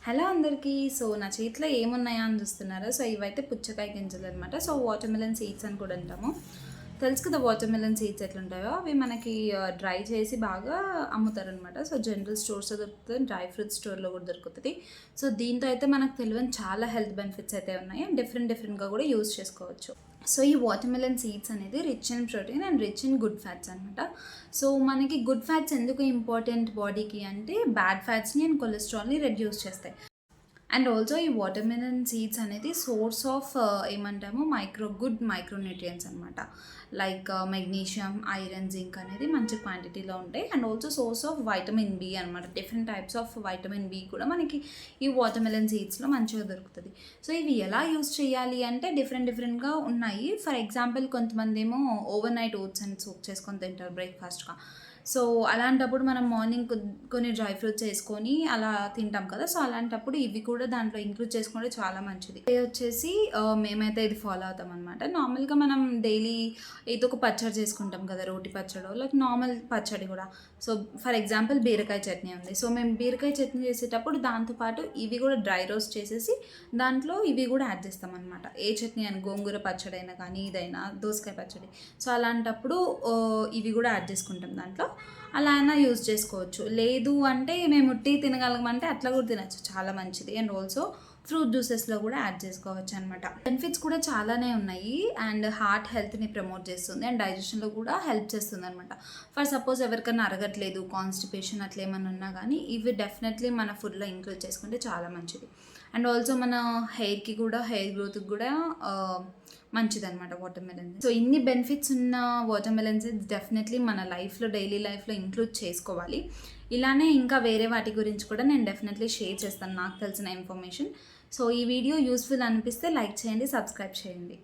Hello అందరికీ. So నా చేతిలో ఏమున్నాయా అని చూస్తున్నారా? సో ఇవైతే పుచ్చకాయ గింజలు అనమాట. సో వాటర్మెలన్ సీడ్స్ అని కూడా అంటాము. తెలుసు కదా వాటర్మెలన్ సీడ్స్ ఎట్లుంటాయో. అవి మనకి డ్రై చేసి బాగా అమ్ముతారనమాట. సో జనరల్ స్టోర్స్లో దొరుకుతుంది, డ్రై ఫ్రూట్ స్టోర్లో కూడా దొరుకుతుంది. సో దీంతో అయితే మనకు తెలియని చాలా హెల్త్ బెనిఫిట్స్ అయితే ఉన్నాయి. అండ్ డిఫరెంట్గా కూడా యూస్ చేసుకోవచ్చు. సో ఈ వాటర్మెలన్ సీడ్స్ అనేది rich in protein and rich in good fats అనమాట. సో మనకి గుడ్ ఫ్యాట్స్ ఎందుకు ఇంపార్టెంట్ బాడీకి అంటే బ్యాడ్ ఫ్యాట్స్ని అండ్ కొలెస్ట్రాల్ని రెడ్యూస్ చేస్తాయి. అండ్ ఆల్సో ఈ వాటర్మెలన్ సీడ్స్ అనేది సోర్స్ ఆఫ్ ఏమంటాము గుడ్ మైక్రోన్యూట్రియన్స్ అనమాట. లైక్ మెగ్నీషియం, ఐరన్, జింక్ అనేది మంచి క్వాంటిటీలో ఉంటాయి. And also source of vitamin B అనమాట. Different types of vitamin B కూడా మనకి ఈ వాటర్మెలన్ సీడ్స్లో మంచిగా దొరుకుతుంది. సో ఇవి ఎలా యూస్ చేయాలి అంటే డిఫరెంట్గా ఉన్నాయి. ఫర్ ఎగ్జాంపుల్ కొంతమంది ఏమో ఓవర్ నైట్ ఓట్స్ అని సోక్ చేసుకొని తింటారు బ్రేక్ఫాస్ట్గా. సో అలాంటప్పుడు మనం మార్నింగ్ కొన్ని డ్రై ఫ్రూట్స్ వేసుకొని అలా తింటాం కదా. సో అలాంటప్పుడు ఇవి కూడా దాంట్లో ఇంక్లూడ్ చేసుకుంటే చాలా మంచిది. ఇది వచ్చేసి మేమైతే ఇది ఫాలో అవుతాం అనమాట. నార్మల్గా మనం డైలీ ఏదో ఒక పచ్చడి చేసుకుంటాం కదా, రోటి పచ్చడి లైక్ నార్మల్ పచ్చడి కూడా. సో ఫర్ ఎగ్జాంపుల్ బీరకాయ చట్నీ ఉంది. సో మేము బీరకాయ చట్నీ చేసేటప్పుడు దాంతోపాటు ఇవి కూడా డ్రై రోస్ట్ చేసేసి దాంట్లో ఇవి కూడా యాడ్ చేస్తాం అనమాట. ఏ చట్నీ అని, గోంగూర పచ్చడి అయినా కానీ ఇదైనా దోసకాయ పచ్చడి. సో అలాంటప్పుడు ఇవి కూడా యాడ్ చేసుకుంటాం దాంట్లో. అలా అయినా యూజ్ చేసుకోవచ్చు. లేదు అంటే మేము ఉట్టి తినగలమంటే అట్లా కూడా తినచ్చు, చాలా మంచిది. అండ్ ఆల్సో ఫ్రూట్ జ్యూసెస్లో కూడా యాడ్ చేసుకోవచ్చు అనమాట. బెనిఫిట్స్ కూడా చాలానే ఉన్నాయి. అండ్ హార్ట్ హెల్త్ని ప్రమోట్ చేస్తుంది అండ్ డైజెషన్లో కూడా హెల్ప్ చేస్తుంది అనమాట. ఫర్ సపోజ్ ఎవరికైనా అరగట్లేదు, కాన్స్టిపేషన్ అట్లా ఏమైనా ఉన్నా కానీ ఇవి డెఫినెట్లీ మన ఫుడ్లో ఇంక్లూడ్ చేసుకుంటే చాలా మంచిది. అండ్ ఆల్సో మన హెయిర్కి కూడా, హెయిర్ గ్రోత్కి కూడా మంచిదన్నమాట వాటర్మెలన్. సో ఇన్ని బెనిఫిట్స్ ఉన్న వాటర్మెలన్స్ డెఫినెట్లీ మన లైఫ్లో, డైలీ లైఫ్లో ఇంక్లూడ్ చేసుకోవాలి. ఇలానే ఇంకా వేరే వాటి గురించి కూడా నేను డెఫినెట్లీ షేర్ చేస్తాను నాకు తెలిసిన ఇన్ఫర్మేషన్. సో ఈ వీడియో యూస్ఫుల్ అనిపిస్తే లైక్ చేయండి, సబ్స్క్రైబ్ చేయండి.